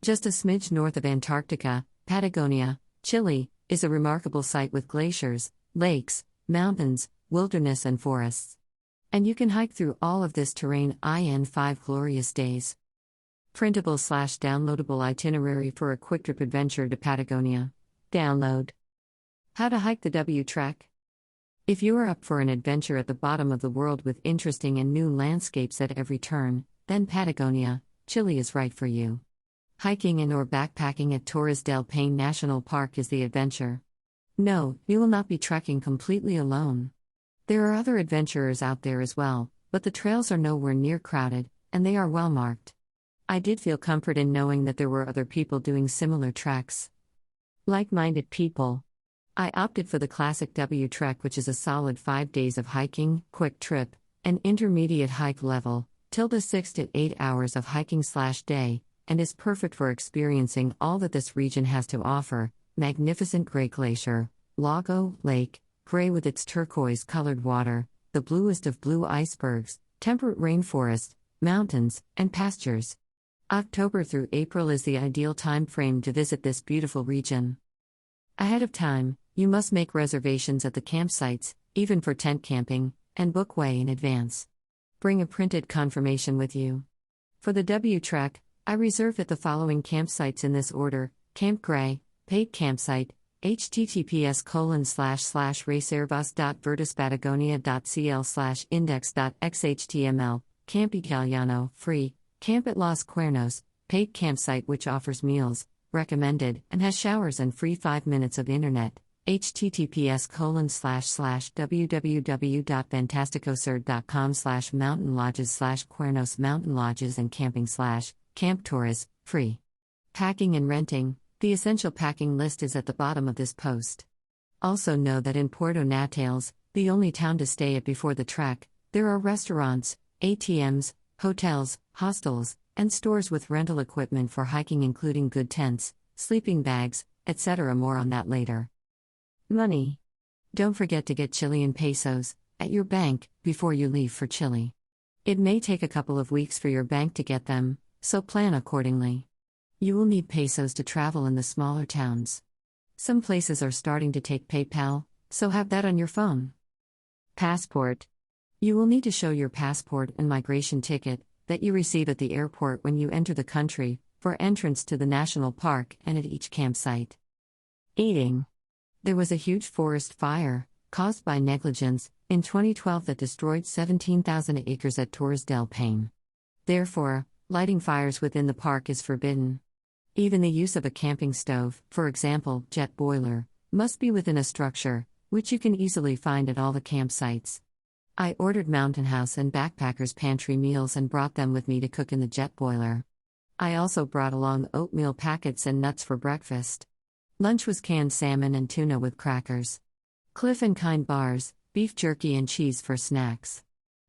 Just a smidge north of Antarctica, Patagonia, Chile, is a remarkable site with glaciers, lakes, mountains, wilderness and forests. And you can hike through all of this terrain in 5 glorious days. Printable/downloadable itinerary for a quick trip adventure to Patagonia. Download. How to hike the W Trek. If you are up for an adventure at the bottom of the world with interesting and new landscapes at every turn, then Patagonia, Chile is right for you. Hiking and/or backpacking at Torres del Paine National Park is the adventure. No, you will not be trekking completely alone. There are other adventurers out there as well, but the trails are nowhere near crowded, and they are well marked. I did feel comfort in knowing that there were other people doing similar treks. Like-minded people. I opted for the classic W Trek, which is a solid 5 days of hiking, quick trip, and intermediate hike level, = 6 to 8 hours of hiking/day, and is perfect for experiencing all that this region has to offer: magnificent Gray Glacier, Lago, Lake, gray with its turquoise-colored water, the bluest of blue icebergs, temperate rainforest, mountains, and pastures. October through April is the ideal time frame to visit this beautiful region. Ahead of time, you must make reservations at the campsites, even for tent camping, and book way in advance. Bring a printed confirmation with you. For the W Trek, I reserved at the following campsites in this order: Camp Gray, paid campsite, https://reservas.vertuspatagonia.cl/index.xhtml, Camp Italiano, free, Camp at Los Cuernos, paid campsite which offers meals, recommended, and has showers and free 5 minutes of internet, https://www.fantasticosur.com/mountain lodges/Cuernos mountain lodges and camping/ Camp Torres, free. Packing and renting. The essential packing list is at the bottom of this post. Also know that in Puerto Natales, the only town to stay at before the trek, there are restaurants, ATMs, hotels, hostels, and stores with rental equipment for hiking, including good tents, sleeping bags, etc. More on that later. Money. Don't forget to get Chilean pesos at your bank before you leave for Chile. It may take a couple of weeks for your bank to get them, so plan accordingly. You will need pesos to travel in the smaller towns. Some places are starting to take PayPal, so have that on your phone. Passport. You will need to show your passport and migration ticket that you receive at the airport when you enter the country, for entrance to the national park and at each campsite. Eating. There was a huge forest fire, caused by negligence, in 2012 that destroyed 17,000 acres at Torres del Paine. Therefore, lighting fires within the park is forbidden. Even the use of a camping stove, for example, jet boiler, must be within a structure, which you can easily find at all the campsites. I ordered Mountain House and Backpackers Pantry meals and brought them with me to cook in the jet boiler. I also brought along oatmeal packets and nuts for breakfast. Lunch was canned salmon and tuna with crackers. Cliff and Kind bars, beef jerky and cheese for snacks.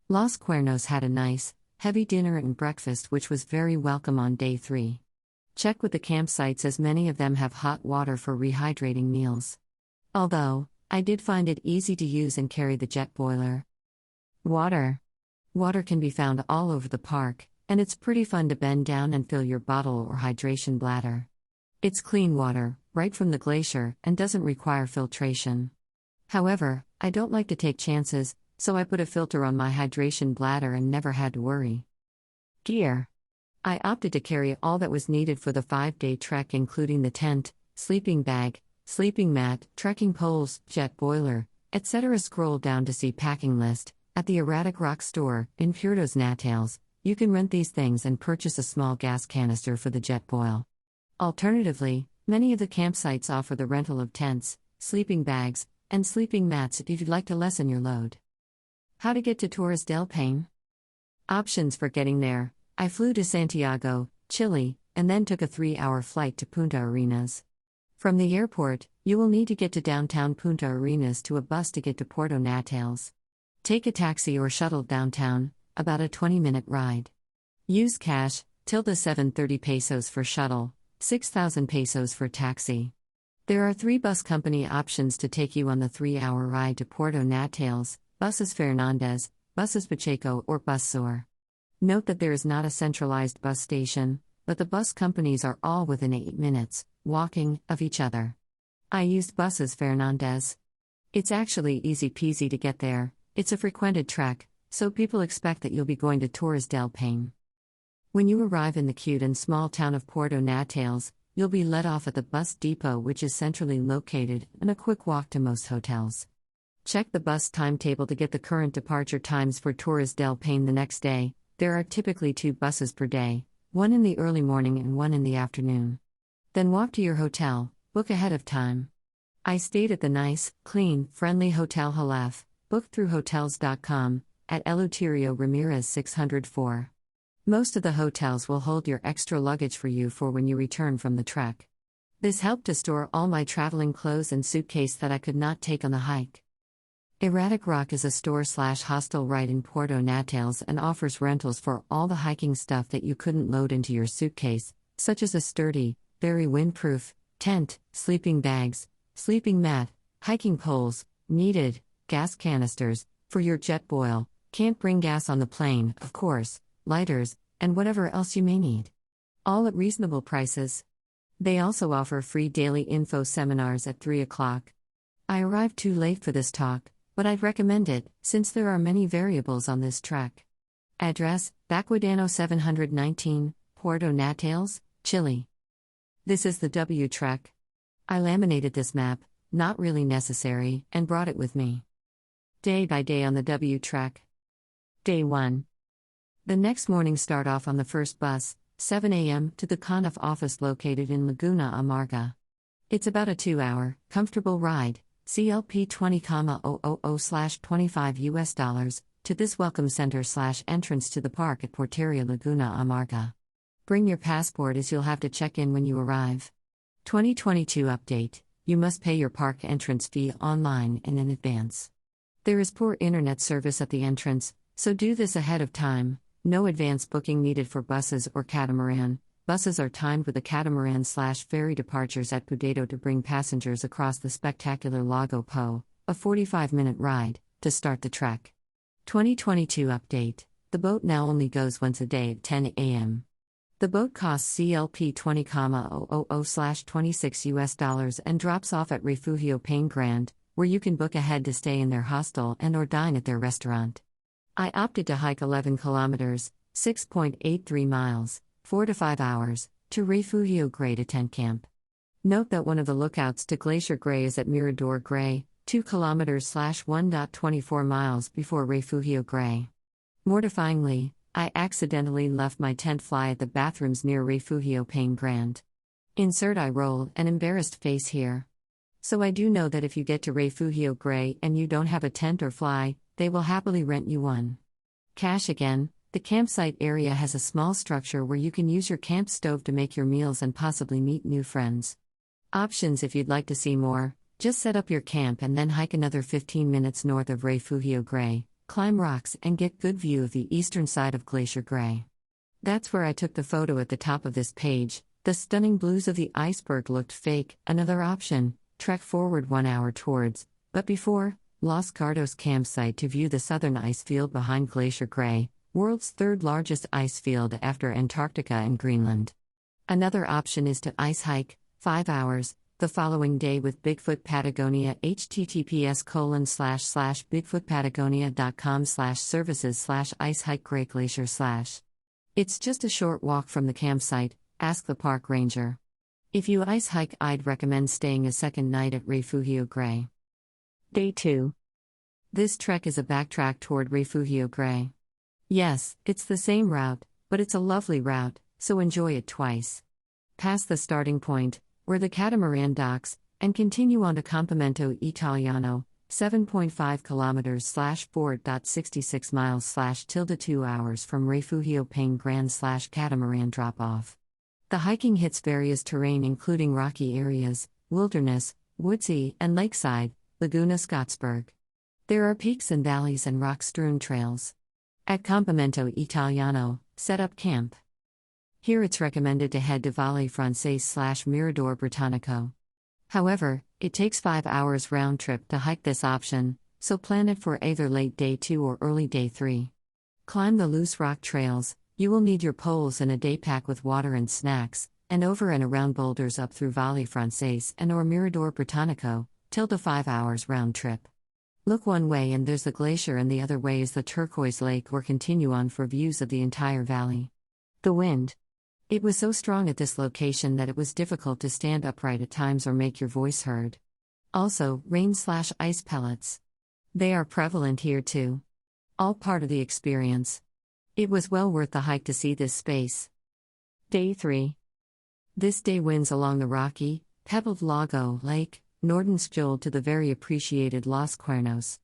Los Cuernos had a nice, heavy dinner and breakfast which was very welcome on day 3. Check with the campsites as many of them have hot water for rehydrating meals. Although, I did find it easy to use and carry the jet boiler. Water. Water can be found all over the park, and it's pretty fun to bend down and fill your bottle or hydration bladder. It's clean water, right from the glacier, and doesn't require filtration. However, I don't like to take chances, so I put a filter on my hydration bladder and never had to worry. Gear. I opted to carry all that was needed for the 5-day trek, including the tent, sleeping bag, sleeping mat, trekking poles, jet boiler, etc. Scroll down to see packing list. At the Erratic Rock store, in Puerto Natales, you can rent these things and purchase a small gas canister for the jet boil. Alternatively, many of the campsites offer the rental of tents, sleeping bags, and sleeping mats if you'd like to lessen your load. How to get to Torres del Paine? Options for getting there. I flew to Santiago, Chile, and then took a 3-hour flight to Punta Arenas. From the airport, you will need to get to downtown Punta Arenas to a bus to get to Puerto Natales. Take a taxi or shuttle downtown, about a 20-minute ride. Use cash, = 730 pesos for shuttle, 6,000 pesos for taxi. There are 3 bus company options to take you on the 3-hour ride to Puerto Natales: Buses Fernandez, Buses Pacheco or Bus Sur. Note that there is not a centralized bus station, but the bus companies are all within 8 minutes, walking, of each other. I used Buses Fernandez. It's actually easy peasy to get there, it's a frequented trek, so people expect that you'll be going to Torres del Paine. When you arrive in the cute and small town of Puerto Natales, you'll be let off at the bus depot, which is centrally located, and a quick walk to most hotels. Check the bus timetable to get the current departure times for Torres del Paine the next day. There are typically 2 buses per day, one in the early morning and one in the afternoon. Then walk to your hotel, book ahead of time. I stayed at the nice, clean, friendly Hotel Halaf, booked through Hotels.com, at Eleuterio Ramirez 604. Most of the hotels will hold your extra luggage for you for when you return from the trek. This helped to store all my traveling clothes and suitcase that I could not take on the hike. Erratic Rock is a store/hostel right in Puerto Natales and offers rentals for all the hiking stuff that you couldn't load into your suitcase, such as a sturdy, very windproof tent, sleeping bags, sleeping mat, hiking poles, needed gas canisters for your jet boil, can't bring gas on the plane, of course, lighters, and whatever else you may need. All at reasonable prices. They also offer free daily info seminars at 3 o'clock. I arrived too late for this talk, but I'd recommend it, since there are many variables on this trek. Address, Baquedano 719, Puerto Natales, Chile. This is the W trek. I laminated this map, not really necessary, and brought it with me. Day by day on the W trek. Day 1. The next morning start off on the first bus, 7 a.m. to the CONAF office located in Laguna Amarga. It's about a 2-hour, comfortable ride, CLP 20,000/25 US dollars, to this welcome center/entrance to the park at Porteria Laguna Amarga. Bring your passport as you'll have to check in when you arrive. 2022 update: you must pay your park entrance fee online and in advance. There is poor internet service at the entrance, so do this ahead of time. No advance booking needed for buses or catamaran. Buses are timed with the catamaran/ferry departures at Pudedo to bring passengers across the spectacular Lago Po, a 45-minute ride, to start the trek. 2022 update: the boat now only goes once a day at 10 a.m. The boat costs CLP 20,000/26 US dollars and drops off at Refugio Paine Grand, where you can book ahead to stay in their hostel and or dine at their restaurant. I opted to hike 11 kilometers, 6.83 miles, 4 to 5 hours, to Refugio Grey to tent camp. Note that one of the lookouts to Glacier Grey is at Mirador Grey, 2 kilometers/1.24 miles before Refugio Grey. Mortifyingly, I accidentally left my tent fly at the bathrooms near Refugio Paine Grand. Insert eye roll, an embarrassed face here. So I do know that if you get to Refugio Grey and you don't have a tent or fly, they will happily rent you one. Cash again. The campsite area has a small structure where you can use your camp stove to make your meals and possibly meet new friends. Options: if you'd like to see more, just set up your camp and then hike another 15 minutes north of Refugio Grey, climb rocks and get good view of the eastern side of Glacier Grey. That's where I took the photo at the top of this page. The stunning blues of the iceberg looked fake. Another option: trek forward 1 hour towards, but before, Los Gardos campsite to view the southern ice field behind Glacier Grey, world's third largest ice field after Antarctica and Greenland. Another option is to ice hike, 5 hours, the following day with Bigfoot Patagonia. https://bigfootpatagonia.com/services/ice hike Grey Glacier/. It's just a short walk from the campsite, ask the park ranger. If you ice hike, I'd recommend staying a second night at Refugio Grey. Day 2. This trek is a backtrack toward Refugio Grey. Yes, it's the same route, but it's a lovely route, so enjoy it twice. Pass the starting point, where the catamaran docks, and continue on to Campamento Italiano, 7.5 kilometers/4.66 miles/2 hours from Refugio Paine Grand/catamaran drop-off. The hiking hits various terrain including rocky areas, wilderness, woodsy, and lakeside, Laguna Scottsburg. There are peaks and valleys and rock-strewn trails. At Campamento Italiano, set up camp. Here it's recommended to head to Valle Francés/Mirador Britannico. However, it takes 5 hours round trip to hike this option, so plan it for either late day 2 or early day 3. Climb the loose rock trails, You will need your poles and a day pack with water and snacks, and over and around boulders up through Valle Francaise and or Mirador Britannico, till the 5 hours round trip. Look one way and there's the glacier, and the other way is the turquoise lake, or continue on for views of the entire valley. The wind. It was so strong at this location that it was difficult to stand upright at times or make your voice heard. Also, rain/ice pellets. They are prevalent here too. All part of the experience. It was well worth the hike to see this space. Day 3. This day winds along the rocky, pebbled Lago Lake, Nordenskjold to the very appreciated Los Cuernos.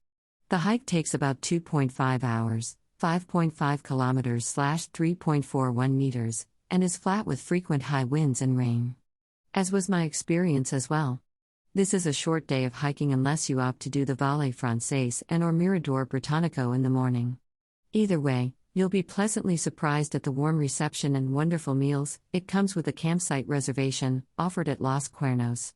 The hike takes about 2.5 hours, 5.5 kilometers/3.41 meters, and is flat with frequent high winds and rain. As was my experience as well. This is a short day of hiking unless you opt to do the Valle Francaise and or Mirador Britannico in the morning. Either way, you'll be pleasantly surprised at the warm reception and wonderful meals. It comes with a campsite reservation, offered at Los Cuernos.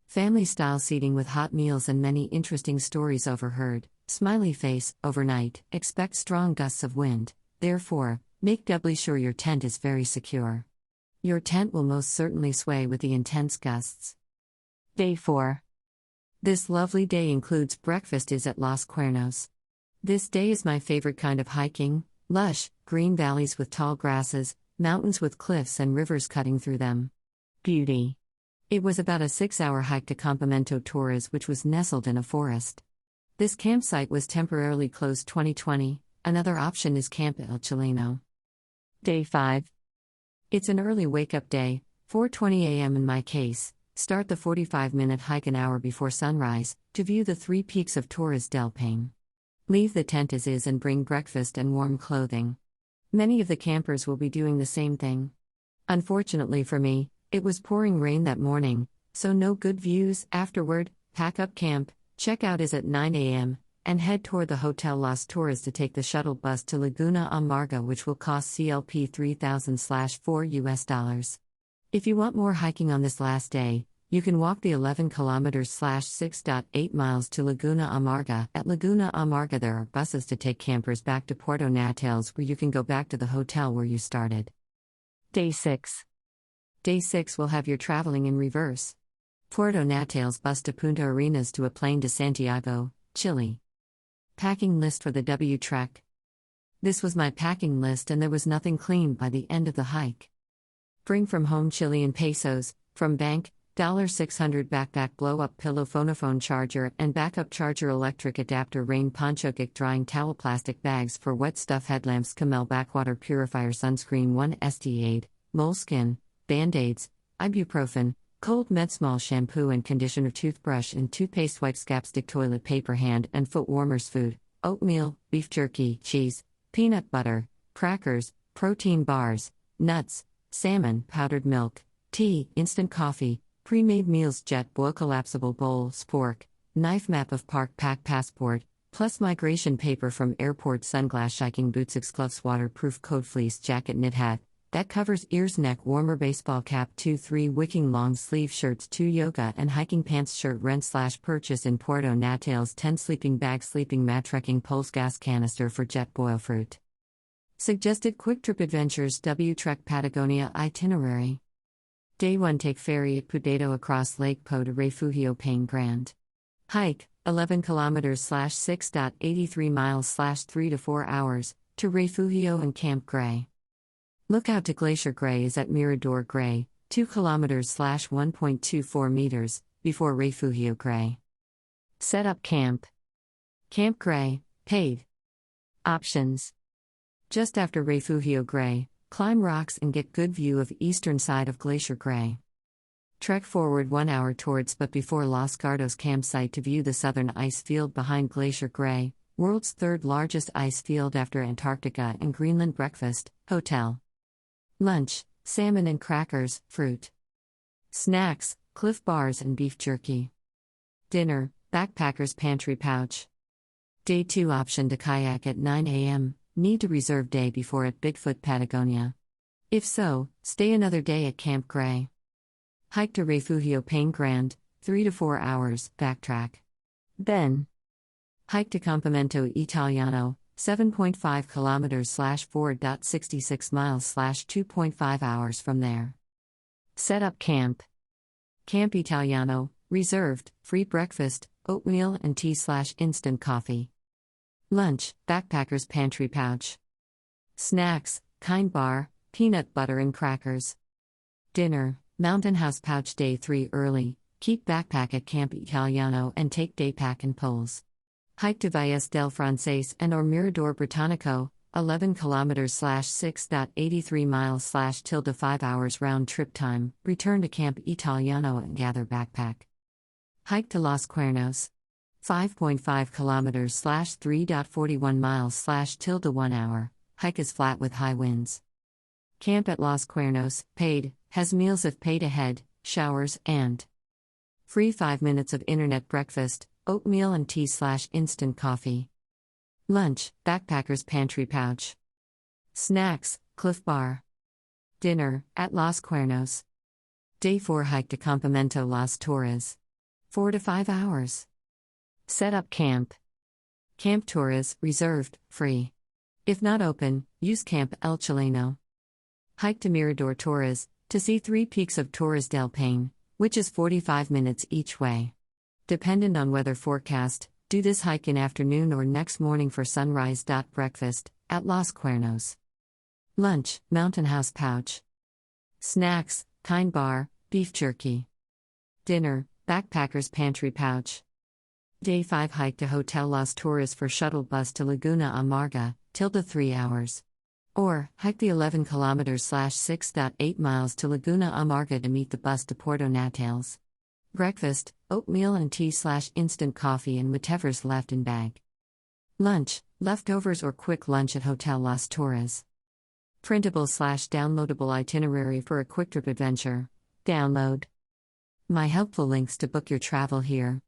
Family-style seating with hot meals and many interesting stories overheard. Smiley face, overnight, expect strong gusts of wind, therefore, make doubly sure your tent is very secure. Your tent will most certainly sway with the intense gusts. Day 4. This lovely day includes breakfast is at Los Cuernos. This day is my favorite kind of hiking: lush, green valleys with tall grasses, mountains with cliffs and rivers cutting through them. Beauty. It was about a 6-hour hike to Campamento Torres, which was nestled in a forest. This campsite was temporarily closed 2020, another option is Camp El Chileno. Day 5. It's an early wake-up day, 4:20 a.m. in my case. Start the 45-minute hike an hour before sunrise, to view the 3 peaks of Torres del Paine. Leave the tent as is and bring breakfast and warm clothing. Many of the campers will be doing the same thing. Unfortunately for me, it was pouring rain that morning, so no good views. Afterward, pack up camp, check out is at 9 a.m., and head toward the Hotel Las Torres to take the shuttle bus to Laguna Amarga, which will cost CLP $3,000/$4. If you want more hiking on this last day, you can walk the 11 kilometers/6.8 miles to Laguna Amarga. At Laguna Amarga there are buses to take campers back to Puerto Natales, where you can go back to the hotel where you started. Day 6. Day 6 will have your traveling in reverse. Puerto Natales bus to Punta Arenas to a plane to Santiago, Chile. Packing list for the W trek. This was my packing list and there was nothing clean by the end of the hike. Bring from home Chilean pesos, from bank, $600 backpack blow-up pillow phonophone charger and backup charger electric adapter rain poncho gick drying towel plastic bags for wet stuff headlamps Camel backwater purifier sunscreen 1 ST aid, moleskin, band-aids, ibuprofen, cold med small shampoo and conditioner toothbrush and toothpaste wipes capstick toilet paper hand and foot warmers food, oatmeal, beef jerky, cheese, peanut butter, crackers, protein bars, nuts, salmon, powdered milk, tea, instant coffee, pre-made meals jet boil collapsible bowl, spork, knife map of park pack passport, plus migration paper from airport sunglass hiking boots gloves waterproof coat fleece jacket knit hat, that covers ears neck warmer baseball cap 2-3 wicking long sleeve shirts 2 yoga and hiking pants shirt rent/purchase in Puerto Natales 10 sleeping bag sleeping mat trekking poles gas canister for jet boil fruit. Suggested quick trip adventures W Trek Patagonia itinerary. Day 1 take ferry at Pudeto across Lake Po to Refugio Paine Grand. Hike, 11 kilometers/6.83 miles/3 to 4 hours, to Refugio and Camp Gray. Look out to Glacier Gray is at Mirador Gray, 2 kilometers/1.24 meters, before Refugio Gray. Set up camp. Camp Gray, paid. Options. Just after Refugio Gray, climb rocks and get good view of eastern side of Glacier Gray. Trek forward 1 hour towards but before Los Gardos campsite to view the southern ice field behind Glacier Gray, world's 3rd largest ice field after Antarctica and Greenland. Breakfast, hotel. Lunch, salmon and crackers, fruit. Snacks, Cliff Bars and beef jerky. Dinner, backpacker's pantry pouch. Day 2 option to kayak at 9 a.m., need to reserve day before at Bigfoot Patagonia. If so, stay another day at Camp Gray. Hike to Refugio Paine Grand, 3 to 4 hours, backtrack. Then, hike to Campamento Italiano, 7.5 kilometers / 4.66 miles / 2.5 hours from there. Set up camp. Camp Italiano, reserved, free breakfast, oatmeal and tea / instant coffee. Lunch, backpacker's pantry pouch. Snacks, kind bar, peanut butter and crackers. Dinner, mountain house pouch. Day 3 early, keep backpack at Camp Italiano and take day pack and poles. Hike to Valles del Francés and or Mirador Británico, 11 kilometers / 6.83 miles / tilde 5 hours round trip time. Return to Camp Italiano and gather backpack. Hike to Los Cuernos. 5.5 kilometers / 3.41 miles / tilde 1 hour. Hike is flat with high winds. Camp at Los Cuernos, paid, has meals if paid ahead, showers, and free 5 minutes of internet breakfast, oatmeal and tea / instant coffee. Lunch, backpacker's pantry pouch. Snacks, Cliff Bar. Dinner, at Los Cuernos. Day 4 hike to Campamento Las Torres. 4 to 5 hours. Set up camp. Camp Torres, reserved, free. If not open, use Camp El Chileno. Hike to Mirador Torres, to see 3 peaks of Torres del Paine, which is 45 minutes each way. Dependent on weather forecast, do this hike in afternoon or next morning for sunrise. Breakfast, at Los Cuernos. Lunch, mountain house pouch. Snacks, kind bar, beef jerky. Dinner, backpacker's pantry pouch. Day 5 hike to Hotel Las Torres for shuttle bus to Laguna Amarga, tilde 3 hours. Or, hike the 11 kilometers / 6.8 miles to Laguna Amarga to meet the bus to Puerto Natales. Breakfast, oatmeal and tea / instant coffee and whatever's left in bag. Lunch, leftovers or quick lunch at Hotel Las Torres. Printable / downloadable itinerary for a quick trip adventure. Download. My helpful links to book your travel here.